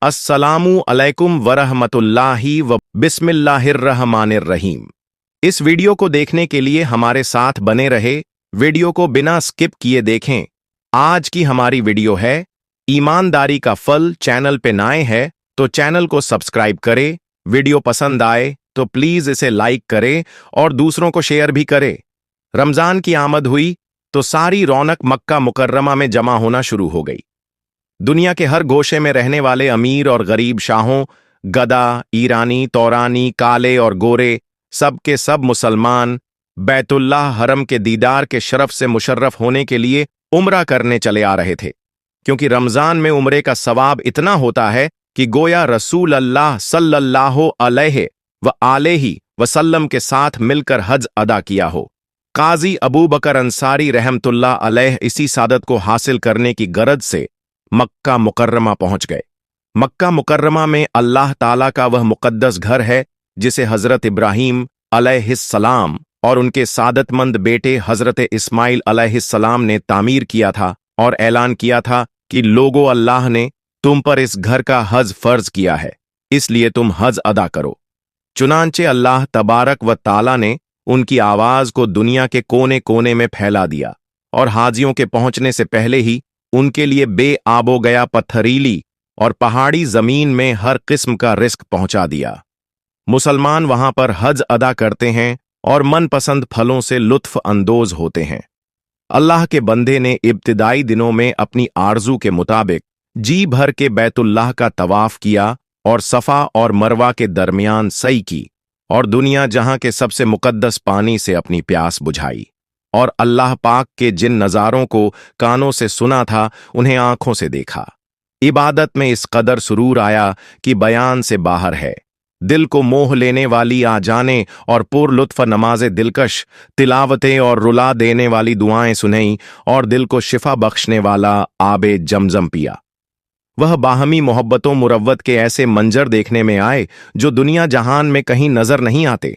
अस्सलामु अलैकुम वरहमतुल्लाहि व बिस्मिल्लाहिर्रहमानिर्रहीम। इस वीडियो को देखने के लिए हमारे साथ बने रहे। वीडियो को बिना स्किप किए देखें। आज की हमारी वीडियो है ईमानदारी का फल। चैनल पे नए है तो चैनल को सब्सक्राइब करें। वीडियो पसंद आए तो प्लीज इसे लाइक करें और दूसरों को शेयर भी करें। रमजान की आमद हुई तो सारी रौनक मक्का मुकर्रमा में जमा होना शुरू हो गई। दुनिया के हर गोशे में रहने वाले अमीर और गरीब शाहों, गदा, ईरानी, तौरानी, काले और गोरे, सब के सब मुसलमान बैतुल्लाह हरम के दीदार के शरफ से मुशर्रफ होने के लिए उम्रा करने चले आ रहे थे, क्योंकि रमजान में उम्रे का सवाब इतना होता है कि गोया रसूल अल्लाह सल्लल्लाहु अलैहि व आलैहि वसल्लम के साथ मिलकर हज अदा किया हो। काजी अबू बकर अंसारी रहमतुल्लाह अलैह इसी सादत को हासिल करने की गरज से मक्का मुकर्रमा पहुंच गए। मक्का मुकर्रमा में अल्लाह ताला का वह मुकद्दस घर है जिसे हजरत इब्राहीम अलैहिस्सलाम और उनके सादतमंद बेटे हजरत इस्माइल अलैहिस्सलाम ने तामीर किया था और ऐलान किया था कि लोगो, अल्लाह ने तुम पर इस घर का हज फर्ज किया है, इसलिए तुम हज अदा करो। चुनांचे अल्लाह तबारक व ताला ने उनकी आवाज को दुनिया के कोने कोने में फैला दिया और हाजियों के पहुंचने से पहले ही उनके लिए बेआबो गया पत्थरीली और पहाड़ी जमीन में हर किस्म का रिस्क पहुंचा दिया। मुसलमान वहां पर हज अदा करते हैं और मनपसंद फलों से लुत्फ अंदोज होते हैं। अल्लाह के बंदे ने इब्तिदाई दिनों में अपनी आरजू के मुताबिक जी भर के बैतुल्लाह का तवाफ किया और सफा और मरवा के दरमियान सई की और दुनिया जहां के सबसे मुकद्दस पानी से अपनी प्यास बुझाई और अल्लाह पाक के जिन नज़ारों को कानों से सुना था उन्हें आंखों से देखा। इबादत में इस कदर सुरूर आया कि बयान से बाहर है। दिल को मोह लेने वाली आ जाने और पुरलुत्फ नमाज़े दिलकश तिलावतें और रुला देने वाली दुआएं सुनई और दिल को शिफा बख्शने वाला आबे जमजम पिया। वह बाहमी मोहब्बतों मुरव्वत के ऐसे मंजर देखने में आए जो दुनिया जहान में कहीं नजर नहीं आते।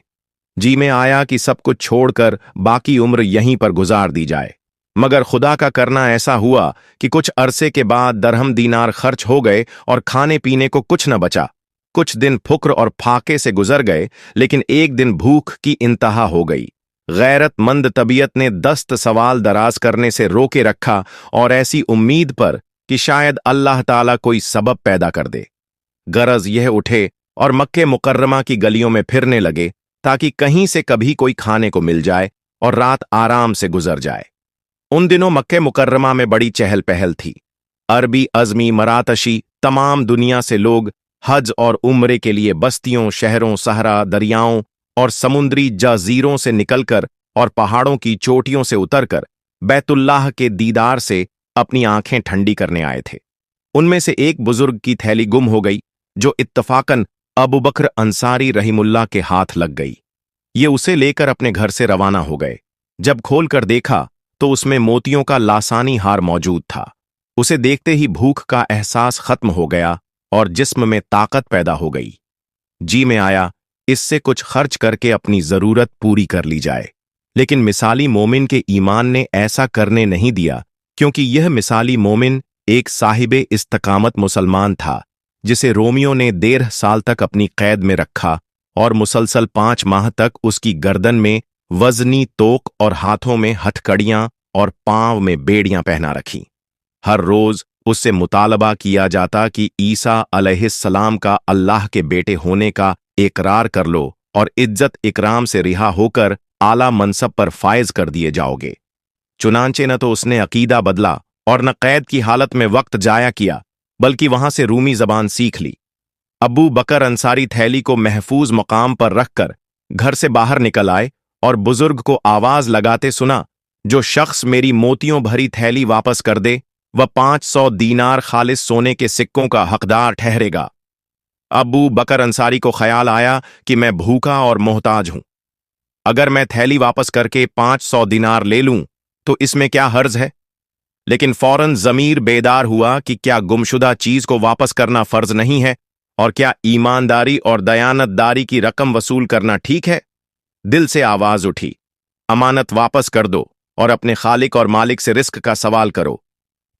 जी में आया कि सब कुछ छोड़कर बाकी उम्र यहीं पर गुजार दी जाए, मगर खुदा का करना ऐसा हुआ कि कुछ अरसे के बाद दरहम दीनार खर्च हो गए और खाने पीने को कुछ न बचा। कुछ दिन फुक्र और फाके से गुजर गए, लेकिन एक दिन भूख की इंतहा हो गई। गैरतमंद तबीयत ने दस्त सवाल दराज करने से रोके रखा और ऐसी उम्मीद पर कि शायद अल्लाह ताला कोई सबब पैदा कर दे। गरज यह उठे और मक्के मुकर्रमा की गलियों में फिरने लगे ताकि कहीं से कभी कोई खाने को मिल जाए और रात आराम से गुजर जाए। उन दिनों मक्के मुकर्रमा में बड़ी चहल पहल थी। अरबी, अजमी, मरातशी तमाम दुनिया से लोग हज और उम्रे के लिए बस्तियों, शहरों, सहरा, दरियाओं और समुद्री जजीरों से निकलकर और पहाड़ों की चोटियों से उतरकर बैतुल्लाह के दीदार से अपनी आंखें ठंडी करने आए थे। उनमें से एक बुजुर्ग की थैली गुम हो गई जो इत्तफाकन अबू बकर अंसारी रहीमुल्लाह के हाथ लग गई। ये उसे लेकर अपने घर से रवाना हो गए। जब खोलकर देखा तो उसमें मोतियों का लासानी हार मौजूद था। उसे देखते ही भूख का एहसास खत्म हो गया और जिस्म में ताकत पैदा हो गई। जी में आया इससे कुछ खर्च करके अपनी जरूरत पूरी कर ली जाए, लेकिन मिसाली मोमिन के ईमान ने ऐसा करने नहीं दिया, क्योंकि यह मिसाली मोमिन एक साहिबे इस्तकामत मुसलमान था जिसे रोमियो ने 1.5 साल तक अपनी कैद में रखा और मुसलसल 5 माह तक उसकी गर्दन में वजनी तोक और हाथों में हथकड़ियां और पांव में बेड़ियां पहना रखीं। हर रोज उससे मुतालबा किया जाता कि ईसा अलैहिस्सलाम का अल्लाह के बेटे होने का इकरार कर लो और इज्जत इकराम से रिहा होकर आला मनसब पर फायज कर दिए जाओगे। चुनांचे न तो उसने अकीदा बदला और न कैद की हालत में वक्त जाया किया, बल्कि वहां से रूमी जबान सीख ली। अबू बकर अंसारी थैली को महफूज मकाम पर रखकर घर से बाहर निकल आए और बुजुर्ग को आवाज लगाते सुना, जो शख्स मेरी मोतियों भरी थैली वापस कर दे वह 500 दीनार खालिस सोने के सिक्कों का हकदार ठहरेगा। अबू बकर अंसारी को ख्याल आया कि मैं भूखा और मोहताज हूं। अगर मैं थैली वापस करके 500 दीनार ले लूं तो इसमें क्या हर्ज है, लेकिन फौरन जमीर बेदार हुआ कि क्या गुमशुदा चीज को वापस करना फर्ज नहीं है और क्या ईमानदारी और दयानतदारी की रकम वसूल करना ठीक है। दिल से आवाज उठी, अमानत वापस कर दो और अपने खालिक और मालिक से रिस्क का सवाल करो।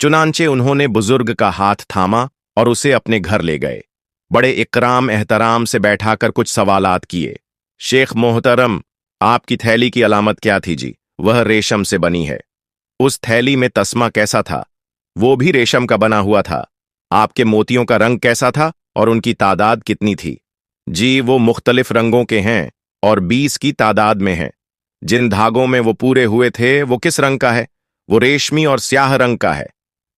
चुनांचे उन्होंने बुजुर्ग का हाथ थामा और उसे अपने घर ले गए। बड़े इकराम एहतराम से बैठाकर कुछ सवालात किए। शेख मोहतरम, आपकी थैली की अलामत क्या थी जी? वह रेशम से बनी है। उस थैली में तस्मा कैसा था? वो भी रेशम का बना हुआ था। आपके मोतियों का रंग कैसा था और उनकी तादाद कितनी थी? जी, वो मुख्तलिफ रंगों के हैं और 20 की तादाद में हैं। जिन धागों में वो पूरे हुए थे वो किस रंग का है? वो रेशमी और स्याह रंग का है।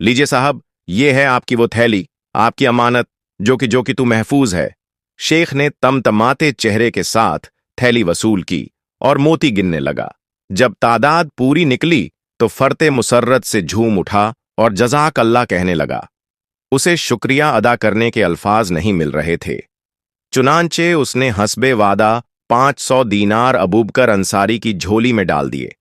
लीजिए साहब, ये है आपकी वो थैली, आपकी अमानत, जो कि तू महफूज है। शेख ने तमतमाते चेहरे के साथ थैली वसूल की और मोती गिनने लगा। जब तादाद पूरी निकली तो फरते मुसर्रत से झूम उठा और जज़ाक अल्लाह कहने लगा। उसे शुक्रिया अदा करने के अल्फाज नहीं मिल रहे थे। चुनांचे उसने हस्बे वादा 500 दीनार अबूबकर अंसारी की झोली में डाल दिए।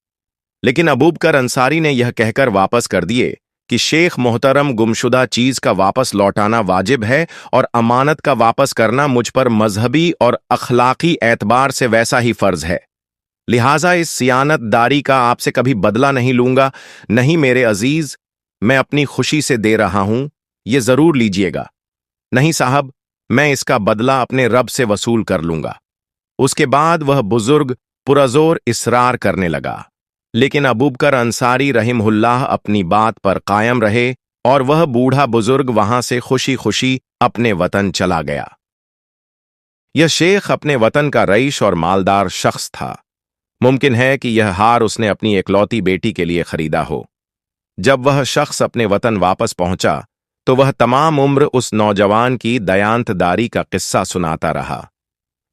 लेकिन अबूबकर अंसारी ने यह कहकर वापस कर दिए कि शेख मोहतरम, गुमशुदा चीज का वापस लौटाना वाजिब है और अमानत का वापस करना मुझ पर मजहबी और अखलाकी एतबार से वैसा ही फर्ज है। लिहाजा इस सियानतदारी का आपसे कभी बदला नहीं लूंगा। नहीं मेरे अजीज, मैं अपनी खुशी से दे रहा हूं, ये जरूर लीजिएगा। नहीं साहब, मैं इसका बदला अपने रब से वसूल कर लूंगा। उसके बाद वह बुजुर्ग पुरजोर इसरार करने लगा, लेकिन अबूबकर अंसारी रहिमहुल्लाह अपनी बात पर कायम रहे और वह बूढ़ा बुजुर्ग वहां से खुशी खुशी अपने वतन चला गया। यह शेख अपने वतन का रईश और मालदार शख्स था। मुमकिन है कि यह हार उसने अपनी एकलौती बेटी के लिए खरीदा हो। जब वह शख्स अपने वतन वापस पहुंचा तो वह तमाम उम्र उस नौजवान की दयांतदारी का किस्सा सुनाता रहा।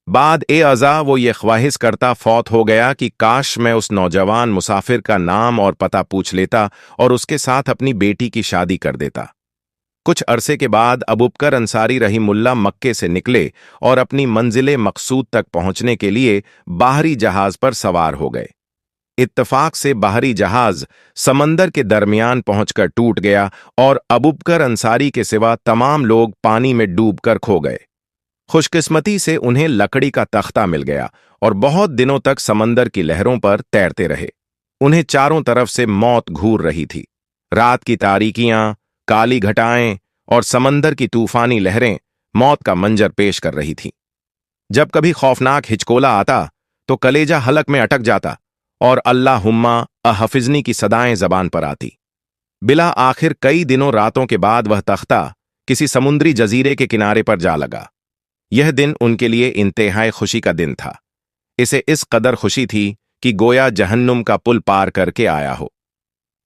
बाद ए अज़ा वो ये ख्वाहिश करता फौत हो गया कि काश मैं उस नौजवान मुसाफिर का नाम और पता पूछ लेता और उसके साथ अपनी बेटी की शादी कर देता। कुछ अरसे के बाद अबूबकर अंसारी रहीमुल्लाह मक्के से निकले और अपनी मंजिले मकसूद तक पहुंचने के लिए बाहरी जहाज पर सवार हो गए। इत्तफाक से बाहरी जहाज समंदर के दरमियान पहुंचकर टूट गया और अबूबकर अंसारी के सिवा तमाम लोग पानी में डूबकर खो गए। खुशकिस्मती से उन्हें लकड़ी का तख्ता मिल गया और बहुत दिनों तक समंदर की लहरों पर तैरते रहे। उन्हें चारों तरफ से मौत घूर रही थी। रात की तारीकियां, काली घटाएं और समंदर की तूफानी लहरें मौत का मंजर पेश कर रही थीं। जब कभी खौफनाक हिचकोला आता तो कलेजा हलक में अटक जाता और अल्लाहुम्मा अहफिजनी की सदाएं जबान पर आती। बिला आखिर कई दिनों रातों के बाद वह तख्ता किसी समुद्री जजीरे के किनारे पर जा लगा। यह दिन उनके लिए इंतहाई खुशी का दिन था। इसे इस कदर खुशी थी कि गोया जहन्नुम का पुल पार करके आया हो।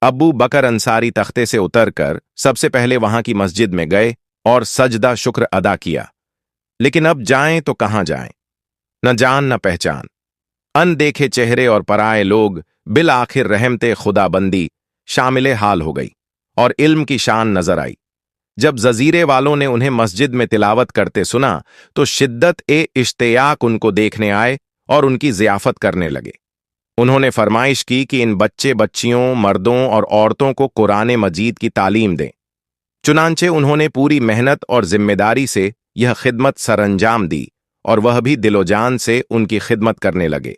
अबू बकर अंसारी तख्ते से उतरकर सबसे पहले वहां की मस्जिद में गए और सजदा शुक्र अदा किया। लेकिन अब जाएं तो कहां जाएं? न जान न पहचान, अनदेखे चेहरे और पराए लोग। बिल आखिर रहमते खुदाबंदी शामिल हाल हो गई और इल्म की शान नजर आई। जब जजीरे वालों ने उन्हें मस्जिद में तिलावत करते सुना तो शिद्दत ए इश्तियाक उनको देखने आए और उनकी ज़ियाफत करने लगे। उन्होंने फरमाइश की कि इन बच्चे बच्चियों, मर्दों और औरतों को कुरान मजीद की तालीम दें। चुनांचे उन्होंने पूरी मेहनत और जिम्मेदारी से यह खिदमत सरअंजाम दी और वह भी दिलोजान से उनकी खिदमत करने लगे।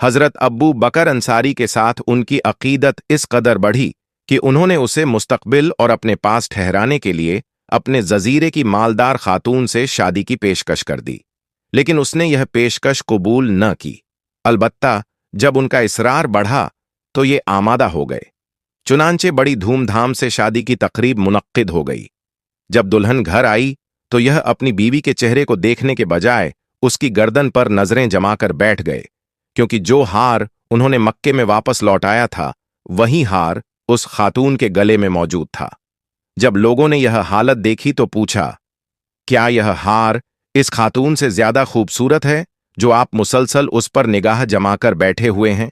हजरत अब्बू बकर अंसारी के साथ उनकी अकीदत इस कदर बढ़ी कि उन्होंने उसे मुस्तकबिल और अपने पास ठहराने के लिए अपने जजीरे की मालदार खातून से शादी की पेशकश कर दी। लेकिन उसने यह पेशकश कबूल न की। अलबत्ता जब उनका इसरार बढ़ा तो ये आमादा हो गए। चुनांचे बड़ी धूमधाम से शादी की तकरीब मुनक्किद हो गई। जब दुल्हन घर आई तो यह अपनी बीवी के चेहरे को देखने के बजाय उसकी गर्दन पर नजरें जमाकर बैठ गए, क्योंकि जो हार उन्होंने मक्के में वापस लौटाया था वही हार उस खातून के गले में मौजूद था। जब लोगों ने यह हालत देखी तो पूछा, क्या यह हार इस खातून से ज्यादा खूबसूरत है जो आप मुसलसल उस पर निगाह जमाकर बैठे हुए हैं?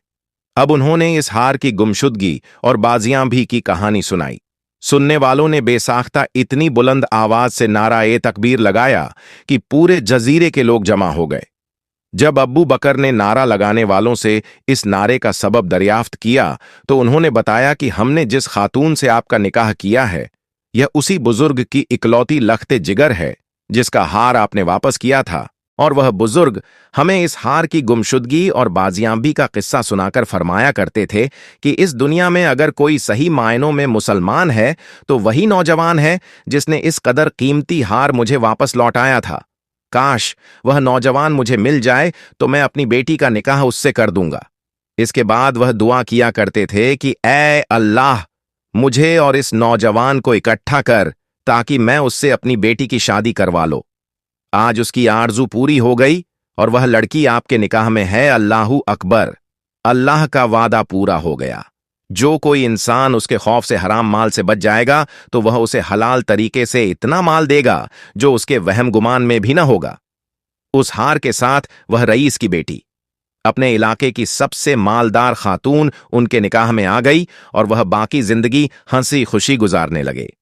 अब उन्होंने इस हार की गुमशुदगी और बाजियाबी की कहानी सुनाई। सुनने वालों ने बेसाख्ता इतनी बुलंद आवाज से नारा तकबीर लगाया कि पूरे जजीरे के लोग जमा हो गए। जब अब्बू बकर ने नारा लगाने वालों से इस नारे का सबब दरियाफ्त किया तो उन्होंने बताया कि हमने जिस खातून से आपका निकाह किया है यह उसी बुजुर्ग की इकलौती लख्ते जिगर है जिसका हार आपने वापस किया था। और वह बुजुर्ग हमें इस हार की गुमशुदगी और बाजियाबी का किस्सा सुनाकर फरमाया करते थे कि इस दुनिया में अगर कोई सही मायनों में मुसलमान है तो वही नौजवान है जिसने इस कदर कीमती हार मुझे वापस लौटाया था। काश वह नौजवान मुझे मिल जाए तो मैं अपनी बेटी का निकाह उससे कर दूंगा। इसके बाद वह दुआ किया करते थे कि ऐ अल्लाह, मुझे और इस नौजवान को इकट्ठा कर ताकि मैं उससे अपनी बेटी की शादी करवा लो। आज उसकी आरजू पूरी हो गई और वह लड़की आपके निकाह में है। अल्लाहू अकबर। अल्लाह का वादा पूरा हो गया। जो कोई इंसान उसके खौफ से हराम माल से बच जाएगा तो वह उसे हलाल तरीके से इतना माल देगा जो उसके वहम गुमान में भी न होगा। उस हार के साथ वह रईस की बेटी, अपने इलाके की सबसे मालदार खातून, उनके निकाह में आ गई और वह बाकी जिंदगी हंसी खुशी गुजारने लगे।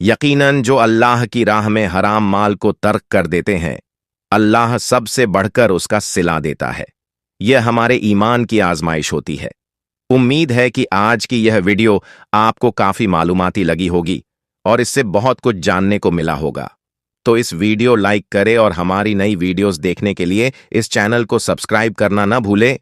यकीनन जो अल्लाह की राह में हराम माल को तर्क कर देते हैं, अल्लाह सबसे बढ़कर उसका सिला देता है। यह हमारे ईमान की आजमाइश होती है। उम्मीद है कि आज की यह वीडियो आपको काफी मालूमाती लगी होगी और इससे बहुत कुछ जानने को मिला होगा। तो इस वीडियो लाइक करें और हमारी नई वीडियोस देखने के लिए इस चैनल को सब्सक्राइब करना न भूलें।